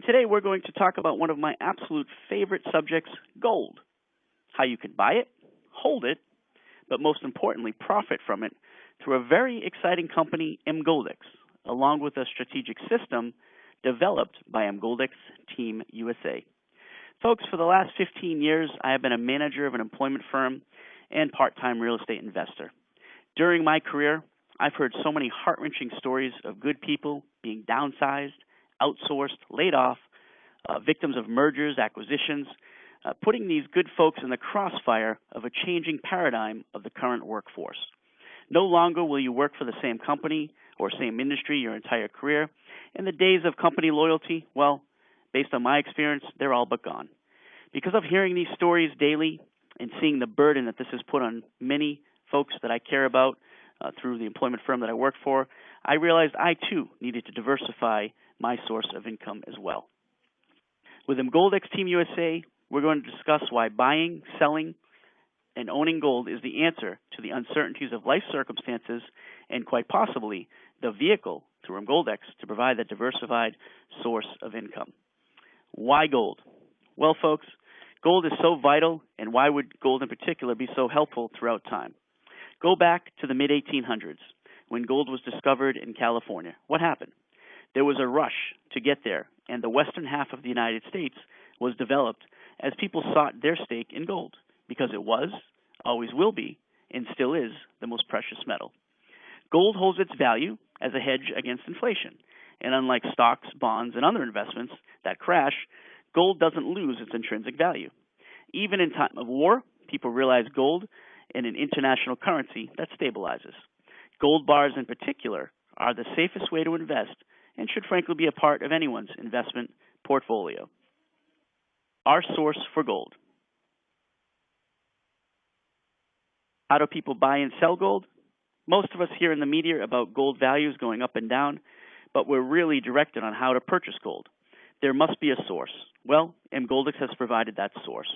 And today we're going to talk about one of my absolute favorite subjects, gold. How you can buy it, hold it, but most importantly, profit from it through a very exciting company, Emgoldex, along with a strategic system developed by Emgoldex Team USA. Folks, for the last 15 years, I have been a manager of an employment firm and part-time real estate investor. During my career, I've heard so many heart-wrenching stories of good people being downsized, outsourced, laid off, victims of mergers, acquisitions, putting these good folks in the crossfire of a changing paradigm of the current workforce. No longer will you work for the same company or same industry your entire career, and the days of company loyalty, well, based on my experience, they're all but gone. Because of hearing these stories daily and seeing the burden that this has put on many folks that I care about through the employment firm that I work for, I realized I too needed to diversify my source of income as well. With Emgoldex Team USA, we're going to discuss why buying, selling, and owning gold is the answer to the uncertainties of life circumstances and quite possibly the vehicle through Emgoldex to provide that diversified source of income. Why gold? Well, folks, gold is so vital, and why would gold in particular be so helpful throughout time? Go back to the mid-1800s when gold was discovered in California. What happened? There was a rush to get there, and the western half of the United States was developed as people sought their stake in gold because it was, always will be, and still is the most precious metal. Gold holds its value as a hedge against inflation, and unlike stocks, bonds, and other investments that crash, gold doesn't lose its intrinsic value. Even in time of war, people realize gold in an international currency that stabilizes. Gold bars in particular are the safest way to invest and should frankly be a part of anyone's investment portfolio. Our source for gold. How do people buy and sell gold? Most of us hear in the media about gold values going up and down, but we're really directed on how to purchase gold. There must be a source. Well, Emgoldex has provided that source.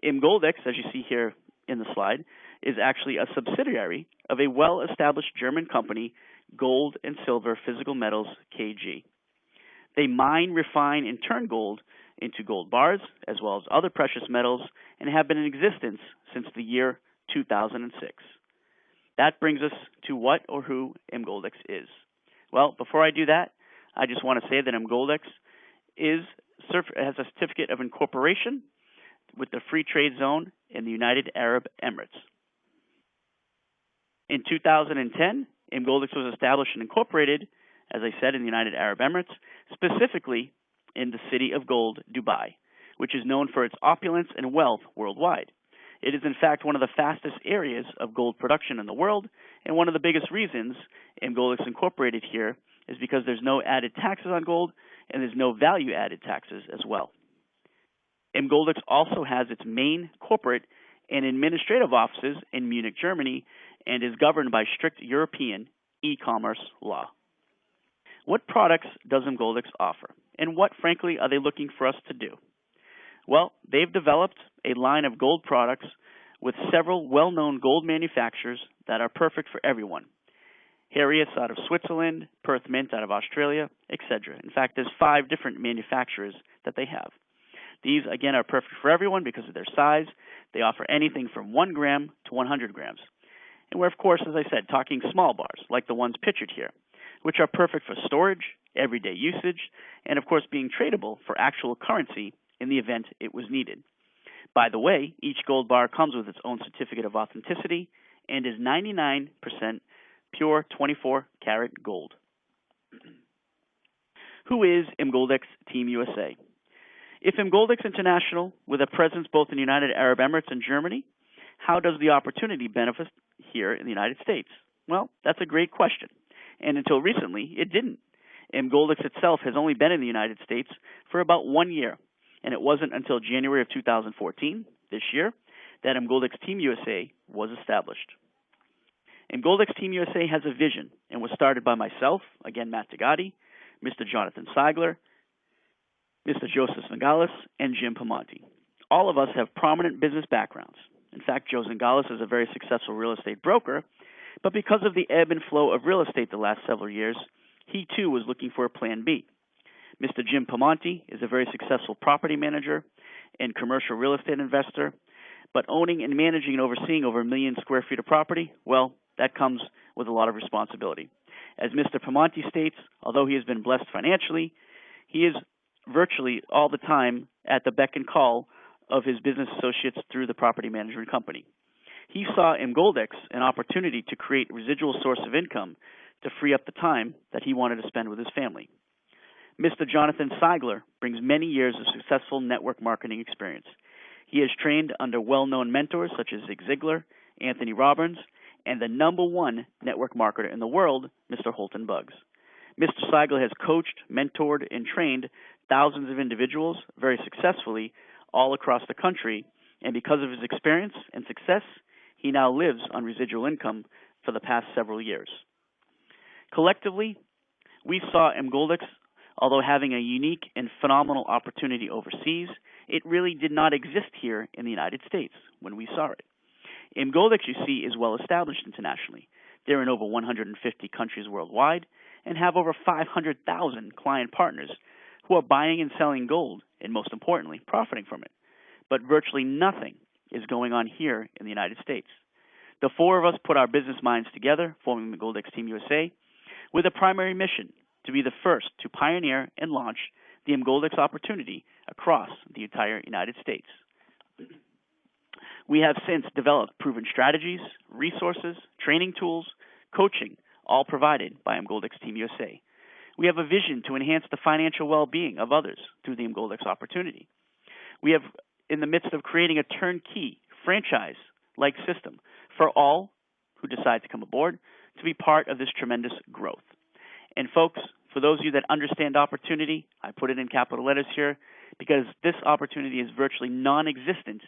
Emgoldex, as you see here in the slide, is actually a subsidiary of a well-established German company, Gold and Silver Physical Metals KG. They mine, refine, and turn gold into gold bars, as well as other precious metals, and have been in existence since the year 2006. That brings us to what or who Emgoldex is. Well, before I do that, I just want to say that Emgoldex has a certificate of incorporation with the Free Trade Zone in the United Arab Emirates. In 2010, Emgoldex was established and incorporated, as I said, in the United Arab Emirates, specifically in the city of gold, Dubai, which is known for its opulence and wealth worldwide. It is, in fact, one of the fastest areas of gold production in the world, and one of the biggest reasons Emgoldex incorporated here is because there's no added taxes on gold, and there's no value-added taxes as well. Emgoldex also has its main corporate and administrative offices in Munich, Germany, and is governed by strict European e-commerce law. What products does Emgoldex offer, and what, frankly, are they looking for us to do? Well, they've developed a line of gold products with several well-known gold manufacturers that are perfect for everyone. Herius out of Switzerland, Perth Mint out of Australia, etc. In fact, there's 5 different manufacturers that they have. These, again, are perfect for everyone because of their size. They offer anything from 1 gram to 100 grams. And we're, of course, as I said, talking small bars, like the ones pictured here, which are perfect for storage, everyday usage, and, of course, being tradable for actual currency in the event it was needed. By the way, each gold bar comes with its own certificate of authenticity and is 99% pure 24-karat gold. Who is Emgoldex Team USA? If Emgoldex International, with a presence both in the United Arab Emirates and Germany, how does the opportunity benefit here in the United States? Well, that's a great question. And until recently, it didn't. Emgoldex itself has only been in the United States for about 1 year. And it wasn't until January of 2014, this year, that Emgoldex Team USA was established. Emgoldex Team USA has a vision and was started by myself, again Matt Degatti, Mr. Jonathan Seigler, Mr. Joseph Zingales, and Jim Pamonti. All of us have prominent business backgrounds. In fact, Joe Zingales is a very successful real estate broker, but because of the ebb and flow of real estate the last several years, he too was looking for a plan B. Mr. Jim Pamonte is a very successful property manager and commercial real estate investor, but owning and managing and overseeing over 1 million square feet of property, well, that comes with a lot of responsibility. As Mr. Pamonte states, although he has been blessed financially, he is virtually all the time at the beck and call of his business associates through the property management company. He saw Emgoldex an opportunity to create a residual source of income to free up the time that he wanted to spend with his family. Mr. Jonathan Seigler brings many years of successful network marketing experience. He has trained under well-known mentors such as Zig Ziglar, Anthony Robbins, and the #1 network marketer in the world, Mr. Holton Buggs. Mr. Seigler has coached, mentored, and trained thousands of individuals very successfully all across the country, and because of his experience and success, he now lives on residual income for the past several years. Collectively, we saw Emgoldex, although having a unique and phenomenal opportunity overseas, it really did not exist here in the United States when we saw it. Emgoldex, you see, is well established internationally. They're in over 150 countries worldwide and have over 500,000 client partners who are buying and selling gold and, most importantly, profiting from it. But virtually nothing is going on here in the United States. The four of us put our business minds together, forming the Emgoldex Team USA, with a primary mission to be the first to pioneer and launch the Emgoldex opportunity across the entire United States. We have since developed proven strategies, resources, training tools, coaching, all provided by Emgoldex Team USA. We have a vision to enhance the financial well-being of others through the Emgoldex opportunity. We have in the midst of creating a turnkey franchise-like system for all who decide to come aboard to be part of this tremendous growth. And folks, for those of you that understand opportunity, I put it in capital letters here because this opportunity is virtually non-existent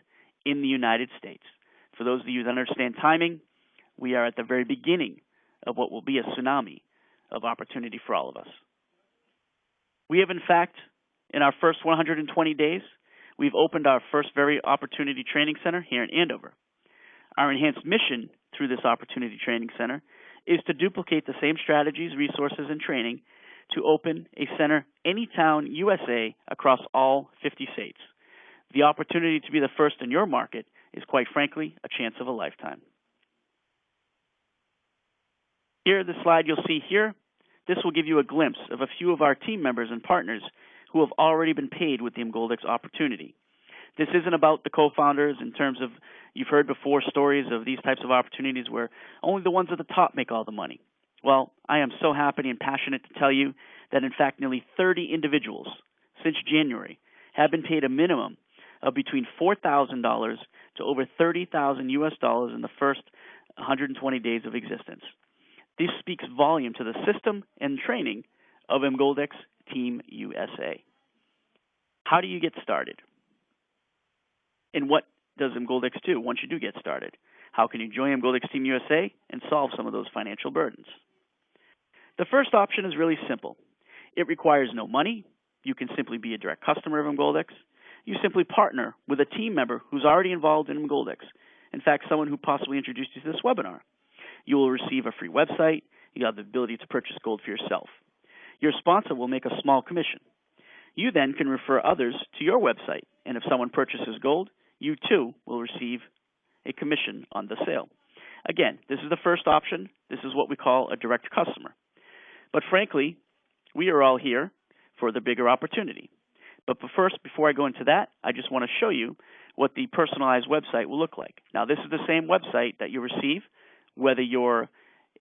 in the United States. For those of you that understand timing, we are at the very beginning of what will be a tsunami of opportunity for all of us. We have, in fact, in our first 120 days, we've opened our first very opportunity training center here in Andover. Our enhanced mission through this opportunity training center is to duplicate the same strategies, resources, and training to open a center any town USA across all 50 states. The opportunity to be the first in your market is, quite frankly, a chance of a lifetime. Here, the slide you'll see here, this will give you a glimpse of a few of our team members and partners who have already been paid with the Emgoldex opportunity. This isn't about the co-founders in terms of, you've heard before stories of these types of opportunities where only the ones at the top make all the money. Well, I am so happy and passionate to tell you that, in fact, nearly 30 individuals since January have been paid a minimum of between $4,000 to over $30,000 US dollars in the first 120 days of existence. This speaks volume to the system and training of Emgoldex Team USA. How do you get started? And what does Emgoldex do once you do get started? How can you join Emgoldex Team USA and solve some of those financial burdens? The first option is really simple. It requires no money. You can simply be a direct customer of Emgoldex. You simply partner with a team member who's already involved in Emgoldex. In fact, someone who possibly introduced you to this webinar. You will receive a free website. You have the ability to purchase gold for yourself. Your sponsor will make a small commission. You then can refer others to your website, and if someone purchases gold, you too will receive a commission on the sale. Again, this is the first option. This is what we call a direct customer. But frankly, we are all here for the bigger opportunity. But first, before I go into that, I just want to show you what the personalized website will look like. Now, this is the same website that you receive whether you're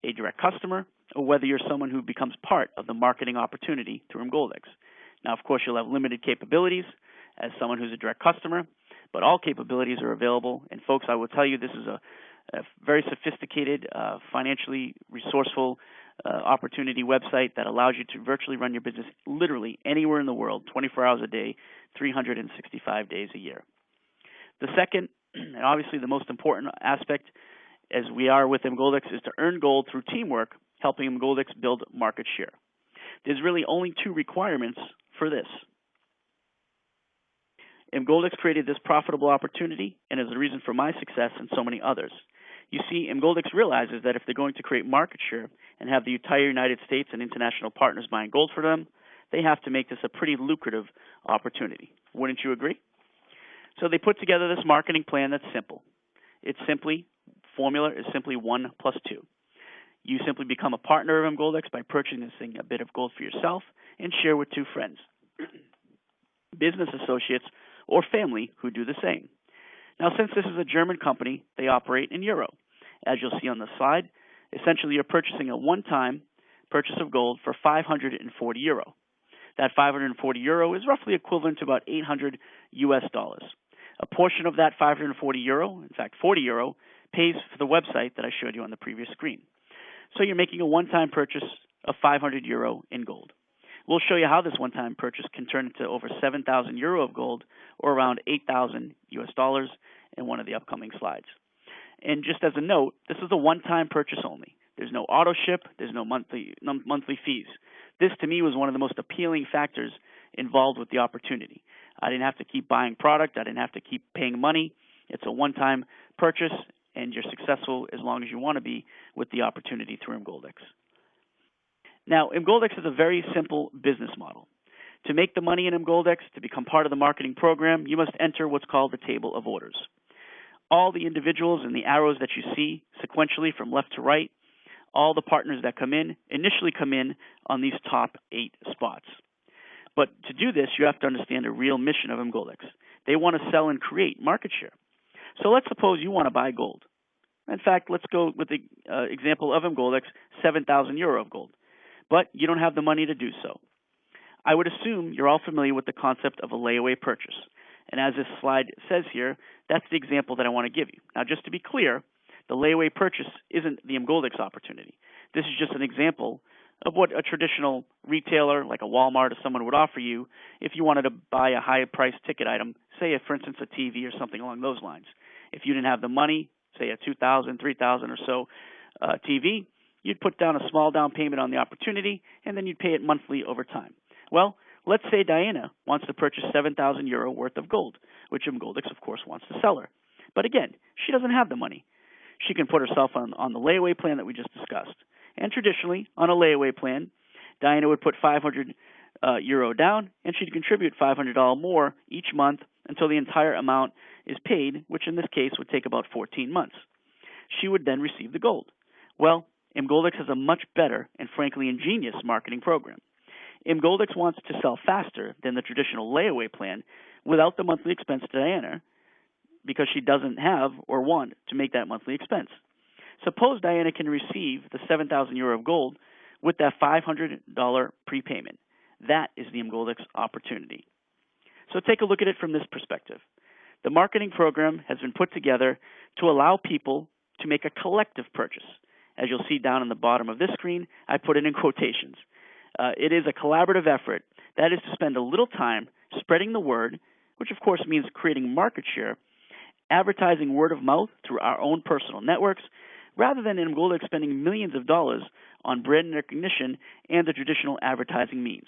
a direct customer or whether you're someone who becomes part of the marketing opportunity through Emgoldex. Now, of course, you'll have limited capabilities as someone who's a direct customer, but all capabilities are available. And folks, I will tell you, this is a very sophisticated, financially resourceful opportunity website that allows you to virtually run your business literally anywhere in the world, 24 hours a day, 365 days a year. The second, and obviously the most important aspect, as we are with Emgoldex, is to earn gold through teamwork, helping Emgoldex build market share. There's really only two requirements for this. Emgoldex created this profitable opportunity and is the reason for my success and so many others. You see, Emgoldex realizes that if they're going to create market share and have the entire United States and international partners buying gold for them, they have to make this a pretty lucrative opportunity. Wouldn't you agree? So they put together this marketing plan that's simple. Formula is simply 1 plus 2. You simply become a partner of Emgoldex by purchasing a bit of gold for yourself and share with 2 friends, business associates, or family who do the same. Now, since this is a German company, they operate in euro. As you'll see on the slide, essentially you're purchasing a one-time purchase of gold for 540 euro. That 540 euro is roughly equivalent to about 800 US dollars. A portion of that 540 euro, in fact 40 euro, pays for the website that I showed you on the previous screen. So you're making a one-time purchase of 500 euro in gold. We'll show you how this one-time purchase can turn into over 7,000 euro of gold, or around 8,000 US dollars, in one of the upcoming slides. And just as a note, this is a one-time purchase only. There's no auto ship. There's no monthly fees. This, to me, was one of the most appealing factors involved with the opportunity. I didn't have to keep buying product. I didn't have to keep paying money. It's a one-time purchase, and you're successful as long as you want to be with the opportunity through Emgoldex. Now, Emgoldex is a very simple business model. To make the money in Emgoldex, to become part of the marketing program, you must enter what's called the table of orders. All the individuals and the arrows that you see sequentially from left to right, all the partners that come in initially come in on these top 8 spots. But to do this, you have to understand the real mission of Emgoldex. They want to sell and create market share. So let's suppose you want to buy gold. In fact, let's go with the example of Emgoldex, 7,000 euro of gold. But you don't have the money to do so. I would assume you're all familiar with the concept of a layaway purchase. And as this slide says here, that's the example that I want to give you. Now, just to be clear, the layaway purchase isn't the Emgoldex opportunity. This is just an example of what a traditional retailer like a Walmart or someone would offer you if you wanted to buy a high-priced ticket item, say, for instance, a TV or something along those lines. If you didn't have the money, say a $2,000, $3,000 or so TV, you'd put down a small down payment on the opportunity, and then you'd pay it monthly over time. Well, let's say Diana wants to purchase 7,000 euro worth of gold, which Emgoldex, of course, wants to sell her. But again, she doesn't have the money. She can put herself on the layaway plan that we just discussed. And traditionally, on a layaway plan, Diana would put 500 euro down, and she'd contribute $500 more each month until the entire amount is paid, which in this case would take about 14 months. She would then receive the gold. Well, Emgoldex has a much better and frankly ingenious marketing program. Emgoldex wants to sell faster than the traditional layaway plan without the monthly expense to Diana because she doesn't have or want to make that monthly expense. Suppose Diana can receive the 7,000 euro of gold with that $500 prepayment. That is the Emgoldex opportunity. So take a look at it from this perspective. The marketing program has been put together to allow people to make a collective purchase. As you'll see down on the bottom of this screen, I put it in quotations. It is a collaborative effort. That is to spend a little time spreading the word, which of course means creating market share, advertising word of mouth through our own personal networks, rather than Emgoldex spending millions of dollars on brand recognition and the traditional advertising means.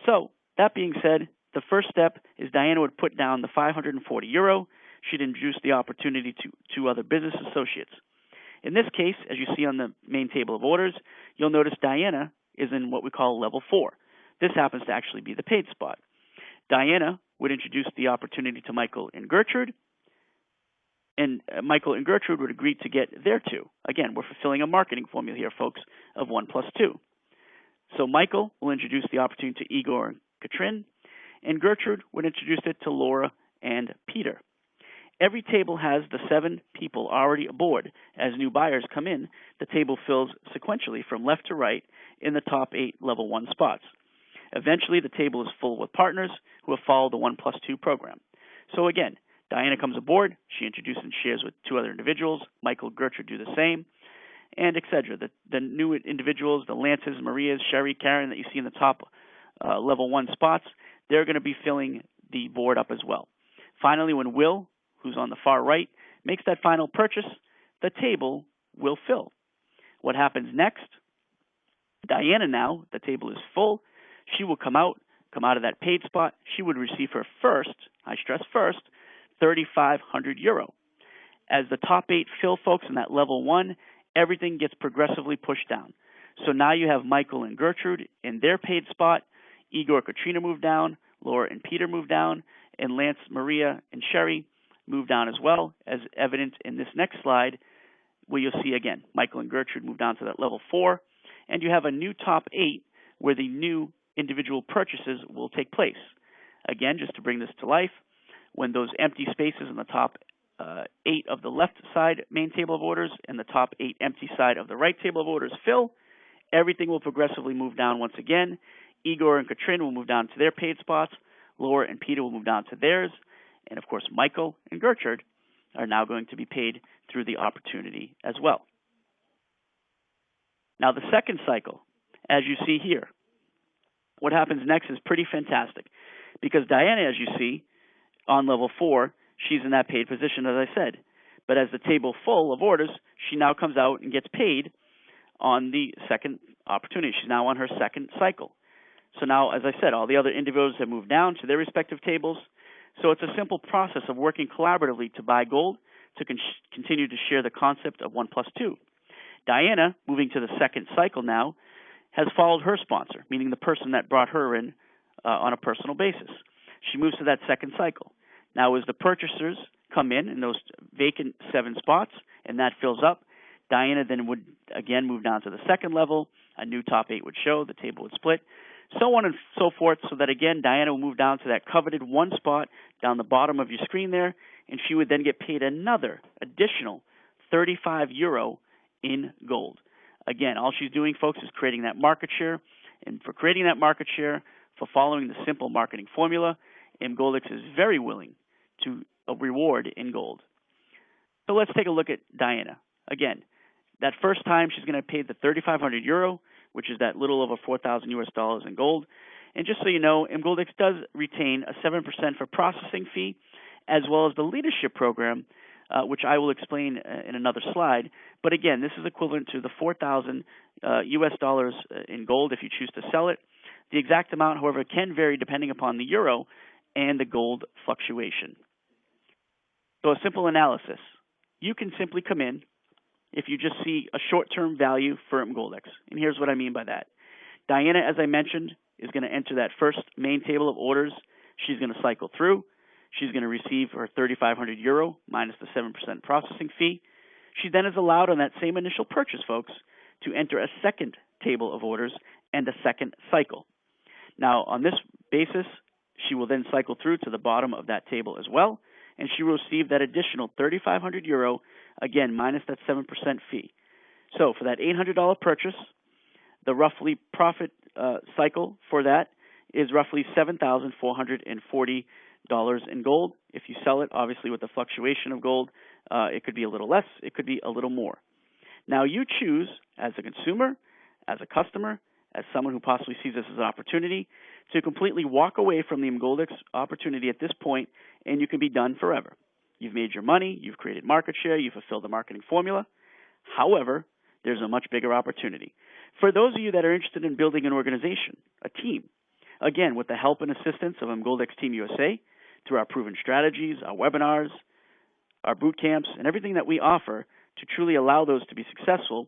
So, that being said, the first step is Diana would put down the 540 euro. She'd introduce the opportunity to other business associates. In this case, as you see on the main table of orders, you'll notice Diana is in what we call level 4. This happens to actually be the paid spot. Diana would introduce the opportunity to Michael and Gertrude, and Michael and Gertrude would agree to get their 2. Again, we're fulfilling a marketing formula here, folks, of 1 plus 2. So Michael will introduce the opportunity to Igor and Katrin, and Gertrude would introduce it to Laura and Peter. Every table has the 7 people already aboard. As new buyers come in, the table fills sequentially from left to right in the top 8 level 1 spots. Eventually, the table is full with partners who have followed the 1 plus 2 program. So again, Diana comes aboard, she introduces and shares with 2 other individuals, Michael and Gertrude do the same, and etc. The new individuals, the Lances, Marias, Sherry, Karen that you see in the top level 1 spots, they're going to be filling the board up as well. Finally, when Will, who's on the far right, makes that final purchase, the table will fill. What happens next? Diana now, the table is full. She will come out of that paid spot. She would receive her first, I stress first, 3,500 euro. As the top 8 fill, folks, in that level 1, everything gets progressively pushed down. So now you have Michael and Gertrude in their paid spot. Igor, Katrina move down, Laura and Peter move down, and Lance, Maria, and Sherry move down as well, as evident in this next slide, where you'll see again, Michael and Gertrude move down to that level 4, and you have a new top 8 where the new individual purchases will take place. Again, just to bring this to life, when those empty spaces in the top 8 of the left side main table of orders and the top 8 empty side of the right table of orders fill, everything will progressively move down once again. Igor and Katrin will move down to their paid spots. Laura and Peter will move down to theirs. And of course, Michael and Gertrude are now going to be paid through the opportunity as well. Now, the second cycle, as you see here, what happens next is pretty fantastic, because Diana, as you see, on level 4, she's in that paid position, as I said. But as the table full of orders, she now comes out and gets paid on the second opportunity. She's now on her second cycle. So now, as I said, all the other individuals have moved down to their respective tables. So it's a simple process of working collaboratively to buy gold, to continue to share the concept of 1 plus 2. Diana, moving to the second cycle now, has followed her sponsor, meaning the person that brought her in on a personal basis. She moves to that second cycle. Now, as the purchasers come in those vacant 7 spots, and that fills up, Diana then would again move down to the second level. A new top 8 would show, the table would split, so on and so forth, so that again, Diana will move down to that coveted 1 spot down the bottom of your screen there, and she would then get paid another additional 35 euro in gold. Again, all she's doing, folks, is creating that market share, and for creating that market share, for following the simple marketing formula, Emgoldex is very willing to reward in gold. So let's take a look at Diana. Again, that first time she's going to pay the 3,500 euro, which is that little over 4,000 US dollars in gold. And just so you know, Emgoldex does retain a 7% for processing fee, as well as the leadership program, which I will explain in another slide. But again, this is equivalent to the 4,000 US dollars in gold if you choose to sell it. The exact amount, however, can vary depending upon the euro and the gold fluctuation. So a simple analysis. You can simply come in if you just see a short-term value for Emgoldex. And here's what I mean by that. Diana, as I mentioned, is going to enter that first main table of orders. She's going to cycle through. She's going to receive her 3,500 euro minus the 7% processing fee. She then is allowed on that same initial purchase, folks, to enter a second table of orders and a second cycle. Now, on this basis, she will then cycle through to the bottom of that table as well, and she will receive that additional 3,500 euro, again, minus that 7% fee. So for that $800 purchase, the roughly profit cycle for that is roughly $7,440 in gold. If you sell it, obviously with the fluctuation of gold, it could be a little less, it could be a little more. Now you choose, as a consumer, as a customer, as someone who possibly sees this as an opportunity, to completely walk away from the Emgoldex opportunity at this point, and you can be done forever. You've made your money, you've created market share, you've fulfilled the marketing formula. However, there's a much bigger opportunity. For those of you that are interested in building an organization, a team, again, with the help and assistance of Emgoldex Team USA, through our proven strategies, our webinars, our boot camps, and everything that we offer to truly allow those to be successful,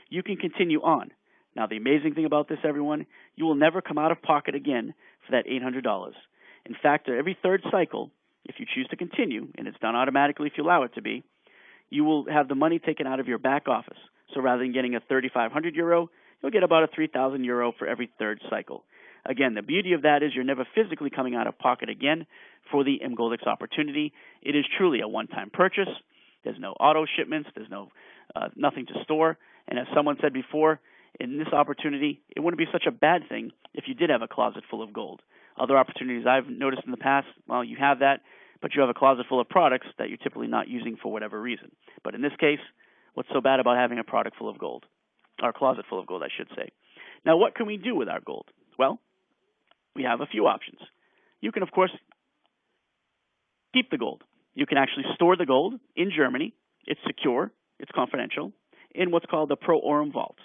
you can continue on. Now, the amazing thing about this, everyone, you will never come out of pocket again for that $800. In fact, every third cycle, if you choose to continue, and it's done automatically if you allow it to be, you will have the money taken out of your back office. So rather than getting a 3,500 euro, you'll get about a 3,000 euro for every third cycle. Again, the beauty of that is you're never physically coming out of pocket again for the Emgoldex opportunity. It is truly a one-time purchase. There's no auto shipments. There's no nothing to store. And as someone said before, in this opportunity, it wouldn't be such a bad thing if you did have a closet full of gold. Other opportunities I've noticed in the past, well, you have that, but you have a closet full of products that you're typically not using for whatever reason. But in this case, what's so bad about having a product full of gold? Or a closet full of gold, I should say. Now, what can we do with our gold? Well, we have a few options. You can, of course, keep the gold. You can actually store the gold in Germany. It's secure, it's confidential, in what's called the Pro Aurum Vault.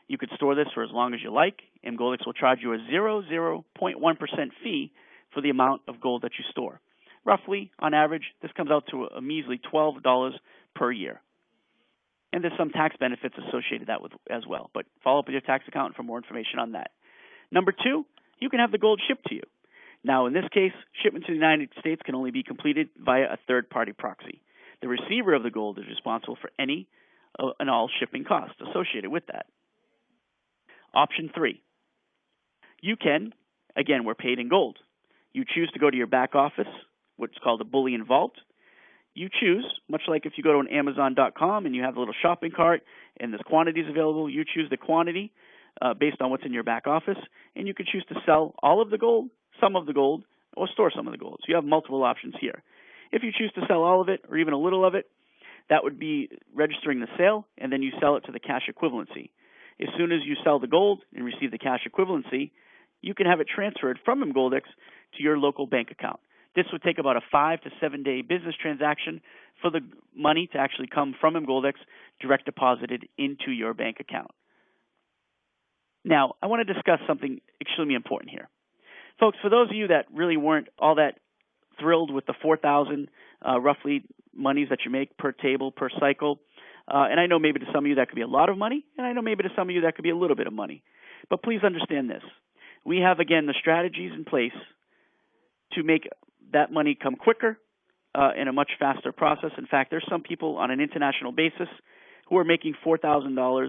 You could store this for as long as you like. Emgoldex will charge you a 0.1% fee for the amount of gold that you store. Roughly, on average, this comes out to a measly $12 per year. And there's some tax benefits associated with that as well. But follow up with your tax accountant for more information on that. Number 2, you can have the gold shipped to you. Now, in this case, shipment to the United States can only be completed via a third-party proxy. The receiver of the gold is responsible for any and all shipping costs associated with that. Option 3. You can, again, we're paid in gold. You choose to go to your back office, what's called a bullion vault. You choose, much like if you go to an Amazon.com and you have a little shopping cart and there's quantities available, you choose the quantity based on what's in your back office, and you can choose to sell all of the gold, some of the gold, or store some of the gold. So you have multiple options here. If you choose to sell all of it or even a little of it, that would be registering the sale, and then you sell it to the cash equivalency. As soon as you sell the gold and receive the cash equivalency, you can have it transferred from Emgoldex to your local bank account. This would take about a 5 to 7 day business transaction for the money to actually come from Emgoldex direct deposited into your bank account. Now, I want to discuss something extremely important here. Folks, for those of you that really weren't all that thrilled with the 4,000 roughly monies that you make per table, per cycle, and I know maybe to some of you that could be a lot of money, and I know maybe to some of you that could be a little bit of money. But please understand this. We have, again, the strategies in place to make that money come quicker in a much faster process. In fact, there's some people on an international basis who are making $4,000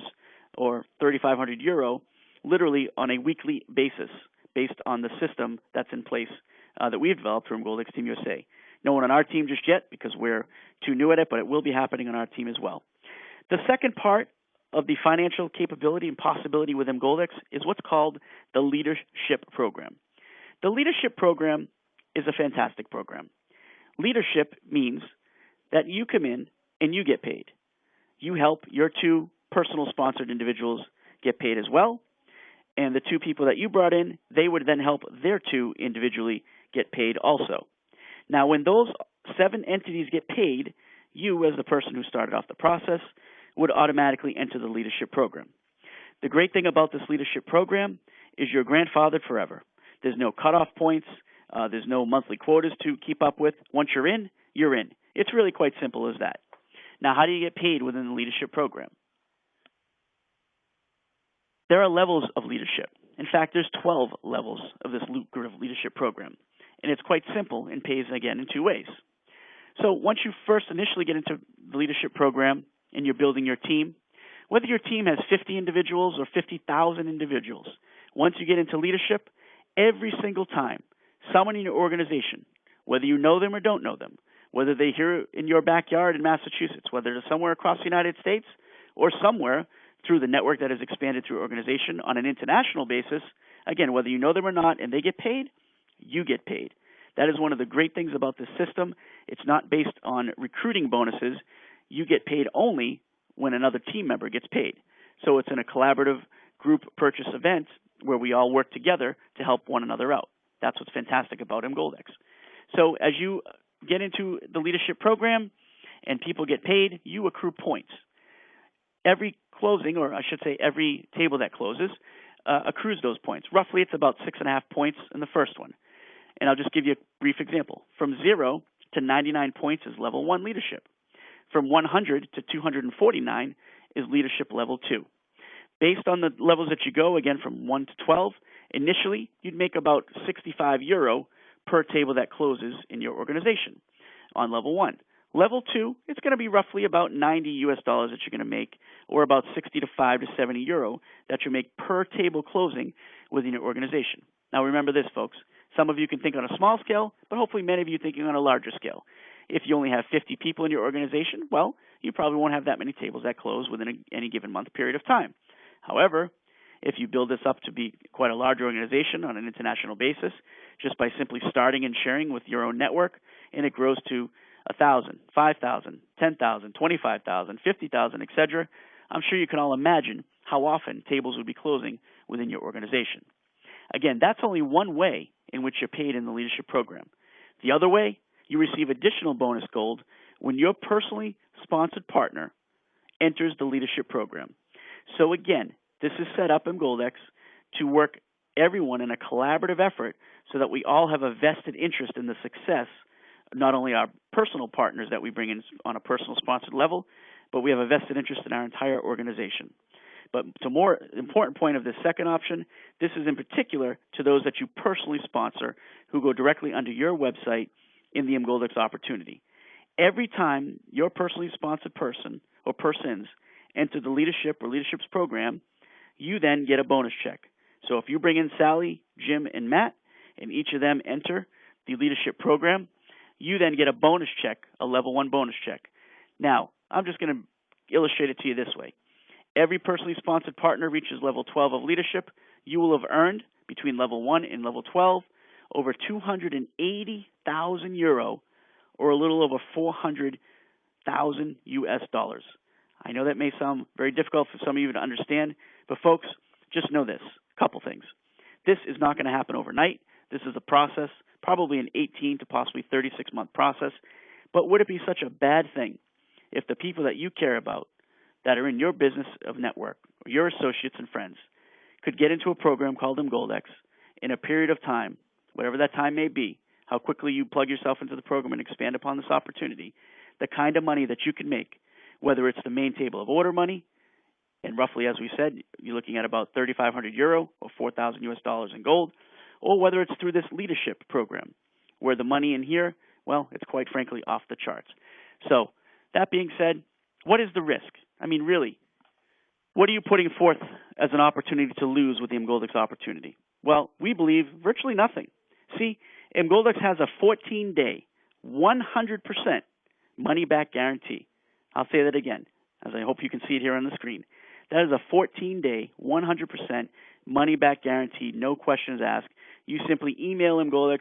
or 3,500 euro literally on a weekly basis based on the system that's in place that we've developed through Emgoldex Team USA. No one on our team just yet because we're too new at it, but it will be happening on our team as well. The second part of the financial capability and possibility with Emgoldex is what's called the Leadership Program. The Leadership Program is a fantastic program. Leadership means that you come in and you get paid. You help your two personal sponsored individuals get paid as well, and the two people that you brought in, they would then help their two individually get paid also. Now, when those 7 entities get paid, you, as the person who started off the process, would automatically enter the leadership program. The great thing about this leadership program is you're grandfathered forever. There's no cutoff points. There's no monthly quotas to keep up with. Once you're in, you're in. It's really quite simple as that. Now, how do you get paid within the leadership program? There are levels of leadership. In fact, there's 12 levels of this lucrative leadership program. And it's quite simple and pays, again, in 2 ways. So once you first initially get into the leadership program and you're building your team, whether your team has 50 individuals or 50,000 individuals, once you get into leadership, every single time, someone in your organization, whether you know them or don't know them, whether they're here in your backyard in Massachusetts, whether they're somewhere across the United States or somewhere through the network that has expanded through your organization on an international basis, again, whether you know them or not and they get paid, you get paid. That is one of the great things about this system. It's not based on recruiting bonuses. You get paid only when another team member gets paid. So it's in a collaborative group purchase event where we all work together to help one another out. That's what's fantastic about Emgoldex. So as you get into the leadership program and people get paid, you accrue points. Every closing, or I should say every table that closes, accrues those points. Roughly it's about 6.5 points in the first one. And I'll just give you a brief example. From 0 to 99 points is level 1 leadership. From 100 to 249 is leadership level 2. Based on the levels that you go, again, from 1 to 12, initially you'd make about 65 euro per table that closes in your organization on level 1. Level 2, it's going to be roughly about 90 US dollars that you're going to make, or about 65 to 70 euro that you make per table closing within your organization. Now remember this, folks. Some of you can think on a small scale, but hopefully many of you thinking on a larger scale. If you only have 50 people in your organization, well, you probably won't have that many tables that close within any given month period of time. However, if you build this up to be quite a large organization on an international basis, just by simply starting and sharing with your own network, and it grows to 1,000, 5,000, 10,000, 25,000, 50,000, etc., I'm sure you can all imagine how often tables would be closing within your organization. Again, that's only one way in which you're paid in the leadership program. The other way, you receive additional bonus gold when your personally sponsored partner enters the leadership program. So again, this is set up in Emgoldex to work everyone in a collaborative effort so that we all have a vested interest in the success, not only our personal partners that we bring in on a personal sponsored level, but we have a vested interest in our entire organization. But the more important point of this second option, this is in particular to those that you personally sponsor who go directly under your website in the Emgoldex opportunity. Every time your personally sponsored person or persons enter the leadership or leaderships program, you then get a bonus check. So if you bring in Sally, Jim, and Matt, and each of them enter the leadership program, you then get a bonus check, a level 1 bonus check. Now, I'm just going to illustrate it to you this way. Every personally sponsored partner reaches level 12 of leadership, you will have earned between level 1 and level 12 over 280,000 euro, or a little over 400,000 US dollars. I know that may sound very difficult for some of you to understand, but folks, just know this, a couple things. This is not going to happen overnight. This is a process, probably an 18 to possibly 36-month process. But would it be such a bad thing if the people that you care about that are in your business of network, or your associates and friends, could get into a program called Emgoldex in a period of time, whatever that time may be, how quickly you plug yourself into the program and expand upon this opportunity, the kind of money that you can make, whether it's the main table of order money, and roughly, as we said, you're looking at about 3,500 euro or 4,000 US dollars in gold, or whether it's through this leadership program, where the money in here, well, it's quite frankly off the charts. So, that being said, what is the risk? I mean, really, what are you putting forth as an opportunity to lose with the Emgoldex opportunity? Well, we believe virtually nothing. See, Emgoldex has a 14-day, 100% money-back guarantee. I'll say that again, as I hope you can see it here on the screen. That is a 14-day, 100% money-back guarantee, no questions asked. You simply email Emgoldex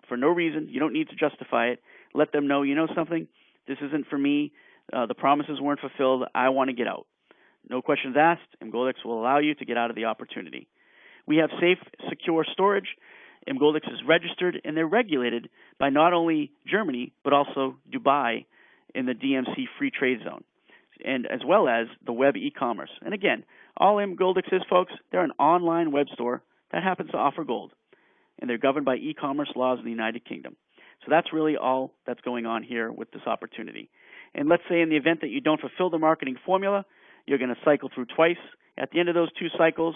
for no reason. You don't need to justify it. Let them know, you know something, this isn't for me. The promises weren't fulfilled. I want to get out. No questions asked. Emgoldex will allow you to get out of the opportunity. We have safe, secure storage. Emgoldex is registered, and they're regulated by not only Germany, but also Dubai in the DMC free trade zone, and as well as the web e-commerce. And again, all Emgoldex is, folks, they're an online web store that happens to offer gold, and they're governed by e-commerce laws in the United Kingdom. So that's really all that's going on here with this opportunity. And let's say in the event that you don't fulfill the marketing formula, you're going to cycle through twice. At the end of those 2 cycles,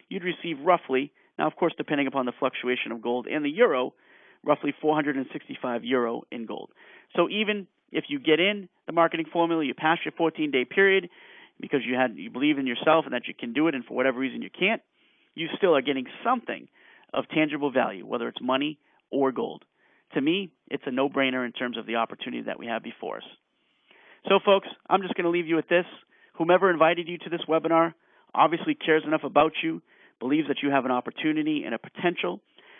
you'd receive roughly, now of course depending upon the fluctuation of gold and the euro, roughly 465 euro in gold. So even if you get in the marketing formula, you pass your 14-day period because you believe in yourself and that you can do it, and for whatever reason you can't, you still are getting something of tangible value, whether it's money or gold. To me, it's a no-brainer in terms of the opportunity that we have before us. So, folks, I'm just going to leave you with this. Whomever invited you to this webinar obviously cares enough about you, believes that you have an opportunity and a potential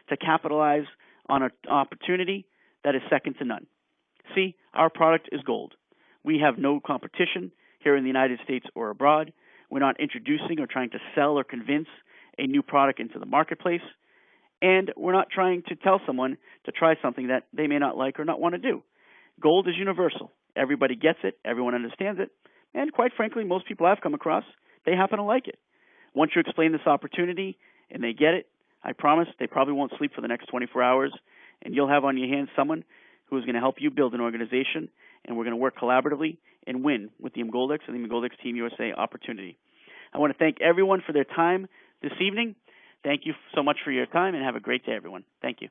to capitalize on an opportunity that is second to none. See, our product is gold. We have no competition here in the United States or abroad. We're not introducing or trying to sell or convince a new product into the marketplace. And we're not trying to tell someone to try something that they may not like or not want to do. Gold is universal. Everybody gets it. Everyone understands it. And quite frankly, most people I've come across, they happen to like it. Once you explain this opportunity and they get it, I promise they probably won't sleep for the next 24 hours, and you'll have on your hands someone who is going to help you build an organization, and we're going to work collaboratively and win with the Emgoldex and the Emgoldex Team USA opportunity. I want to thank everyone for their time this evening. Thank you so much for your time, and have a great day, everyone. Thank you.